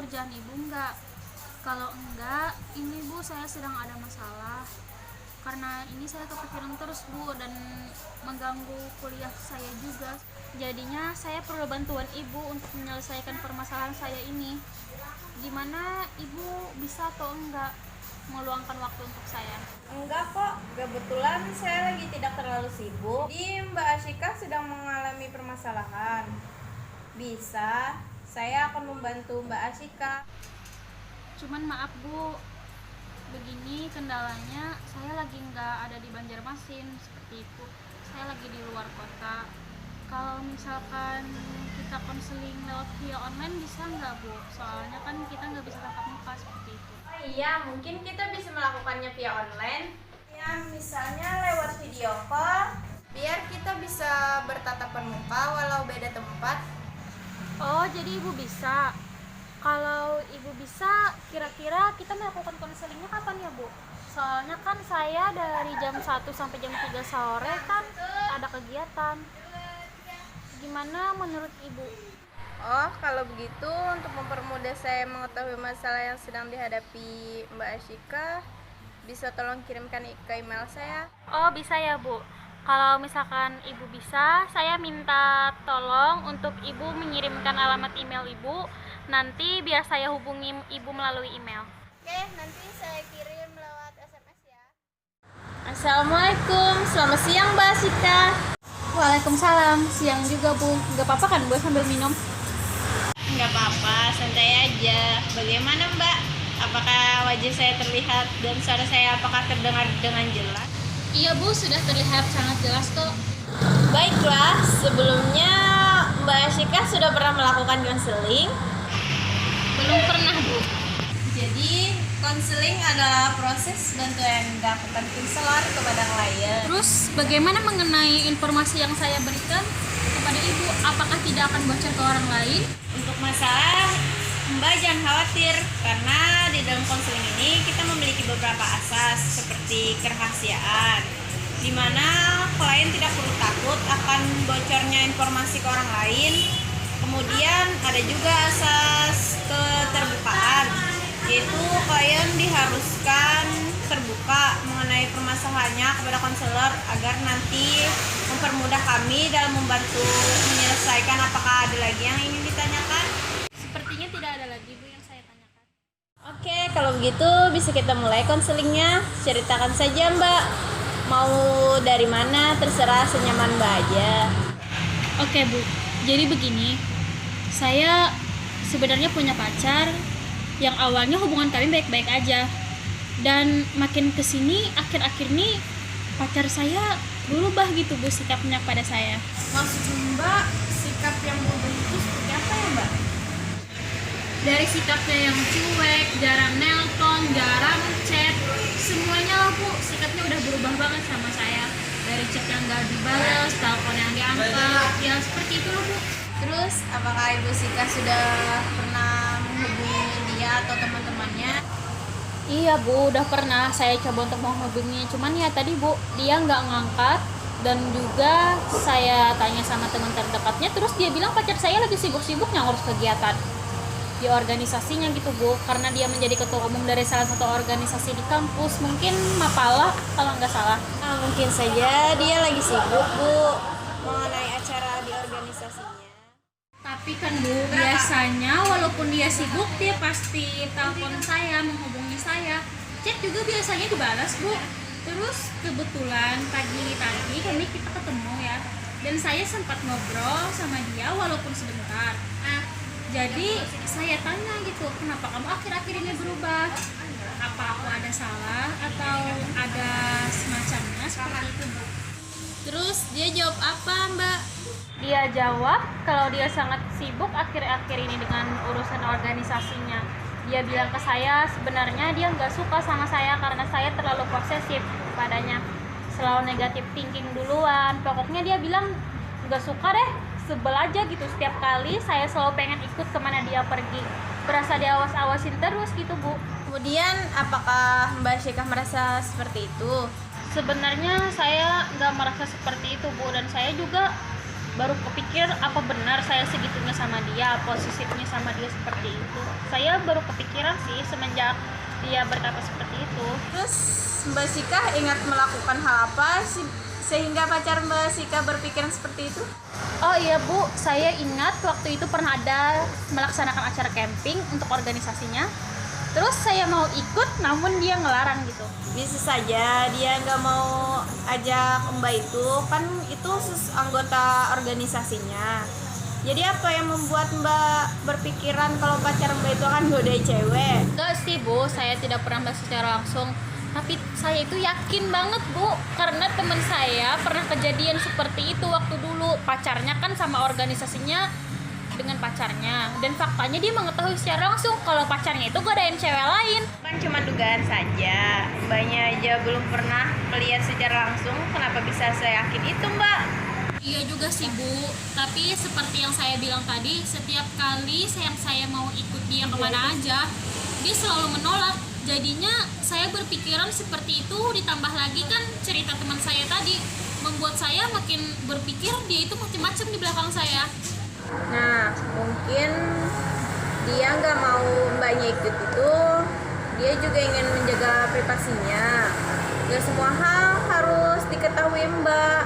kerjaan ibu enggak? Kalau enggak, ini bu saya sedang ada masalah. Karena ini saya kepikiran terus bu dan mengganggu kuliah saya juga. Jadinya saya perlu bantuan ibu untuk menyelesaikan permasalahan saya ini. Gimana ibu bisa atau enggak meluangkan waktu untuk saya? Enggak kok, kebetulan saya lagi tidak terlalu sibuk. Jadi Mbak Ashika sedang mengalami permasalahan. Bisa, saya akan membantu Mbak Ashika. Cuman maaf bu, begini kendalanya, saya lagi nggak ada di Banjarmasin seperti itu. Saya lagi di luar kota. Kalau misalkan kita konseling lewat via online bisa nggak bu? Soalnya kan kita nggak bisa tatap muka seperti itu. Iya, mungkin kita bisa melakukannya via online. Ya, misalnya lewat video call, biar kita bisa bertatapan muka walau beda tempat. Oh, jadi ibu bisa. Kalau ibu bisa, kira-kira kita melakukan konselingnya kapan ya bu? Soalnya kan saya dari jam 1 sampai jam 3 sore kan ada kegiatan. Gimana menurut ibu? Oh, kalau begitu untuk mempermudah saya mengetahui masalah yang sedang dihadapi Mbak Ashika, bisa tolong kirimkan ke email saya. Oh, bisa ya bu. Kalau misalkan ibu bisa, saya minta tolong untuk ibu mengirimkan alamat email ibu. Nanti biar saya hubungi ibu melalui email. Oke, nanti saya kirim lewat SMS ya. Assalamualaikum, selamat siang Mbak Ashika. Waalaikumsalam, siang juga bu. Gak apa-apa kan bu sambil minum? Nggak apa-apa, santai aja. Bagaimana Mbak? Apakah wajah saya terlihat dan suara saya apakah terdengar dengan jelas? Iya bu, sudah terlihat sangat jelas kok. Baiklah, sebelumnya Mbak Ashika sudah pernah melakukan konseling? Belum pernah bu. Jadi, konseling adalah proses bantuan yang dilakukan konselor kepada klien. Terus bagaimana mengenai informasi yang saya berikan kepada ibu? Apakah tidak akan bocor ke orang lain? Untuk masalah Mbak jangan khawatir, karena di dalam konseling ini kita memiliki beberapa asas seperti kerahasiaan, di mana klien tidak perlu takut akan bocornya informasi ke orang lain. Kemudian ada juga asas keterbukaan, yaitu klien diharuskan terbuka mengenai permasalahannya kepada konselor agar nanti mempermudah kami dalam membantu menyelesaikan. Apakah ada lagi yang ingin ditanyakan? Sepertinya tidak ada lagi bu yang saya tanyakan. Oke, kalau begitu bisa kita mulai konselingnya. Ceritakan saja Mbak, mau dari mana terserah, senyaman Mbak aja. Oke bu, jadi begini, saya sebenarnya punya pacar yang awalnya hubungan kami baik-baik aja, dan makin kesini akhir-akhir ini pacar saya berubah gitu bu sikapnya pada saya. Maksud Mbak, sikap yang berubah itu seperti apa ya Mbak? Dari sikapnya yang cuek, jarang nelpon, jarang chat, semuanya lah bu, sikapnya udah berubah banget sama saya. Dari chat yang gak dibalas, telepon yang diangkat, ya seperti itu loh bu. Terus, apakah Ibu Sika sudah pernah menghubungi dia atau teman-temannya? Iya bu, udah pernah saya coba untuk menghubungi, cuman ya tadi bu, dia nggak ngangkat. Dan juga saya tanya sama teman terdekatnya, terus dia bilang pacar saya lagi sibuk-sibuknya ngurus kegiatan di organisasinya gitu bu, karena dia menjadi ketua umum dari salah satu organisasi di kampus, mungkin Mapala kalau nggak salah. Nah, mungkin saja dia lagi sibuk Bu mengenai acara di organisasinya. Tapi kan bu, biasanya walaupun dia sibuk, dia pasti telepon saya, menghubungi saya. Chat juga biasanya dibalas bu. Terus kebetulan pagi tadi kita ketemu ya, dan saya sempat ngobrol sama dia walaupun sebentar. Jadi saya tanya gitu, kenapa kamu akhir-akhir ini berubah? Apa aku ada salah atau ada semacamnya seperti itu bu? Terus dia jawab apa Mbak? Dia jawab kalau dia sangat sibuk akhir-akhir ini dengan urusan organisasinya. Dia bilang ke saya sebenarnya dia nggak suka sama saya karena saya terlalu posesif padanya, selalu negatif thinking duluan. Pokoknya dia bilang nggak suka deh, sebel aja gitu, setiap kali saya selalu pengen ikut kemana dia pergi, berasa diawas-awasin terus gitu bu. Kemudian apakah Mbak Syikah merasa seperti itu? Sebenarnya saya nggak merasa seperti itu bu, dan saya juga baru kepikir apa benar saya segitunya sama dia, posisinya sama dia seperti itu. Saya baru kepikiran sih semenjak dia berkata seperti itu. Terus Mbak Sika ingat melakukan hal apa sehingga pacar Mbak Sika berpikiran seperti itu? Oh iya Bu, saya ingat waktu itu pernah ada melaksanakan acara camping untuk organisasinya. Terus saya mau ikut, namun dia ngelarang gitu. Bisa saja dia nggak mau ajak Mbak itu, kan itu anggota organisasinya. Jadi apa yang membuat Mbak berpikiran kalau pacar Mbak itu akan godain cewek? Enggak sih Bu, saya tidak pernah bahas secara langsung. Tapi saya itu yakin banget Bu, karena teman saya pernah kejadian seperti itu waktu dulu. Pacarnya kan sama organisasinya dengan pacarnya, dan faktanya dia mengetahui secara langsung kalau pacarnya itu godain cewek lain. Kan cuma dugaan saja, Mbaknya aja belum pernah melihat secara langsung, kenapa bisa saya yakin itu Mbak? Iya juga sih Bu, tapi seperti yang saya bilang tadi, setiap kali saya mau ikut dia kemana aja, dia selalu menolak. Jadinya saya berpikiran seperti itu, ditambah lagi kan cerita teman saya tadi membuat saya makin berpikir dia itu macam-macam di belakang saya. Nah, mungkin dia nggak mau Mbaknya ikut itu, dia juga ingin menjaga privasinya. Gak semua hal harus diketahui Mbak.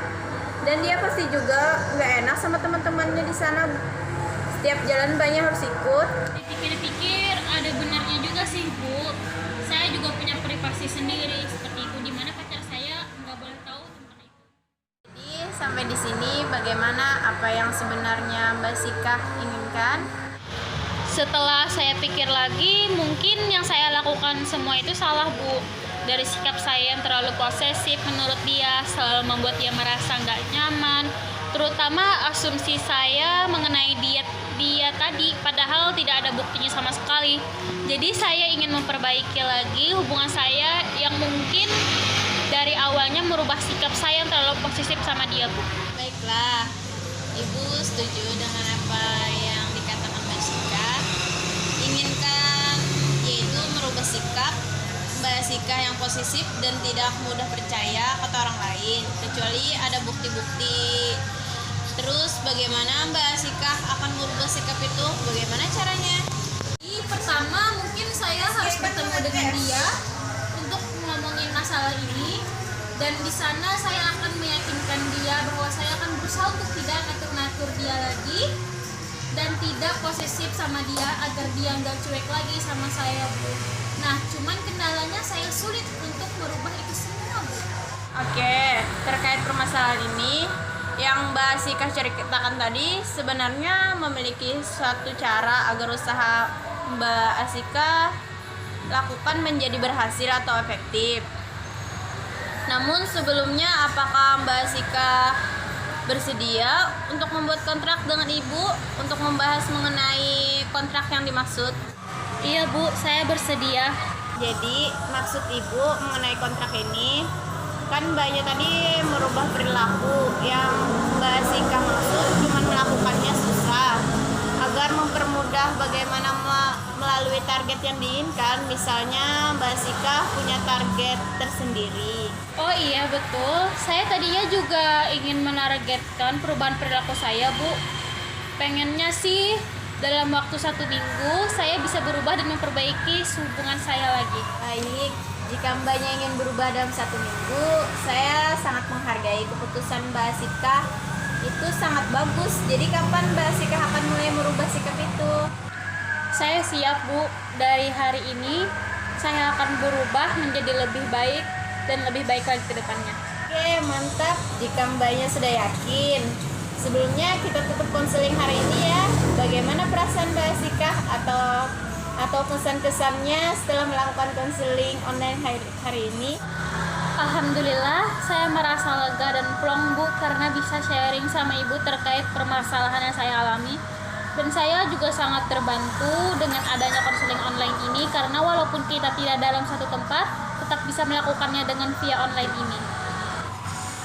Dan dia pasti juga nggak enak sama teman-temannya di sana. Setiap jalan Mbaknya harus ikut. Dipikir-pikir ada benarnya juga sih Bu. Saya juga punya privasi sendiri seperti itu, dimana pacar saya nggak boleh tahu tentang itu. Jadi sampai di sini bagaimana apa yang sebenarnya Mbak Sika inginkan? Setelah saya pikir lagi, mungkin yang saya lakukan semua itu salah Bu. Dari sikap saya yang terlalu posesif menurut dia, selalu membuat dia merasa nggak nyaman. Terutama asumsi saya mengenai dia tadi, padahal tidak ada buktinya sama sekali. Jadi saya ingin memperbaiki lagi hubungan saya yang mungkin dari awalnya merubah sikap saya yang terlalu posesif sama dia Bu. Baiklah, Ibu setuju dengan apa yang dikatakan Mbak Sika. Inginkan yaitu merubah sikap Mbak Sika yang posesif dan tidak mudah percaya kata orang lain, kecuali ada bukti-bukti. Terus bagaimana Mbak Sika akan merubah sikap itu? Bagaimana caranya? Pertama mungkin saya harus bertemu dengan dia untuk ngomongin masalah ini, dan di sana saya akan meyakinkan dia bahwa saya akan berusaha untuk tidak ngatur-ngatur dia lagi dan tidak posesif sama dia agar dia nggak cuek lagi sama saya Bu. Nah cuman kendalanya saya sulit untuk merubah itu semua Bu. Oke, terkait permasalahan ini yang Mbak Sika ceritakan tadi sebenarnya memiliki suatu cara agar usaha Mbak Sika lakukan menjadi berhasil atau efektif. Namun sebelumnya, apakah Mbak Sika bersedia untuk membuat kontrak dengan Ibu untuk membahas mengenai kontrak yang dimaksud? Iya Bu, saya bersedia. Jadi maksud Ibu mengenai kontrak ini, kan Mbaknya tadi merubah perilaku, yang Mbak Sika maksud cuma melakukannya susah. Agar mempermudah bagaimana melalui target yang diinginkan, misalnya Mbak Sika punya target tersendiri. Oh iya betul, saya tadinya juga ingin menargetkan perubahan perilaku saya Bu. Pengennya sih dalam waktu 1 minggu saya bisa berubah dan memperbaiki hubungan saya lagi. Baik, jika Mbaknya ingin berubah dalam 1 minggu, saya sangat menghargai keputusan Mbak Sika. Itu sangat bagus. Jadi kapan Mbak Sika akan mulai merubah sikap itu? Saya siap Bu, dari hari ini saya akan berubah menjadi lebih baik dan lebih baik lagi ke depannya. Oke, mantap. Jika Mbaknya sudah yakin, sebelumnya kita tutup konseling hari ini ya. Bagaimana perasaan Mbak Sika atau kesan-kesannya setelah melakukan konseling online hari ini? Alhamdulillah, saya merasa lega dan plong Bu karena bisa sharing sama Ibu terkait permasalahan yang saya alami. Dan saya juga sangat terbantu dengan adanya konseling online ini karena walaupun kita tidak dalam satu tempat, tetap bisa melakukannya dengan via online ini.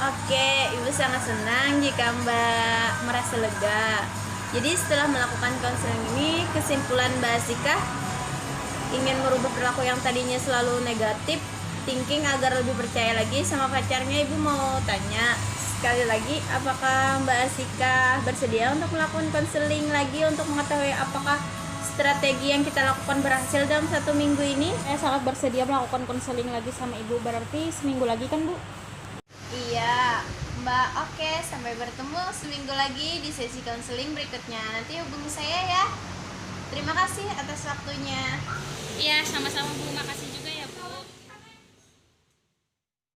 Oke, Ibu sangat senang jika Mbak merasa lega. Jadi setelah melakukan konseling ini, kesimpulan Mbak Sika ingin merubah perilaku yang tadinya selalu negatif thinking agar lebih percaya lagi sama pacarnya. Ibu mau tanya, sekali lagi, apakah Mbak Asika bersedia untuk melakukan konseling lagi untuk mengetahui apakah strategi yang kita lakukan berhasil dalam 1 minggu ini? Saya sangat bersedia melakukan konseling lagi sama ibu, berarti seminggu lagi kan Bu? Iya, Mbak. Oke, sampai bertemu seminggu lagi di sesi konseling berikutnya. Nanti hubungi saya ya. Terima kasih atas waktunya. Iya, sama-sama Bu, makasih juga ya Bu.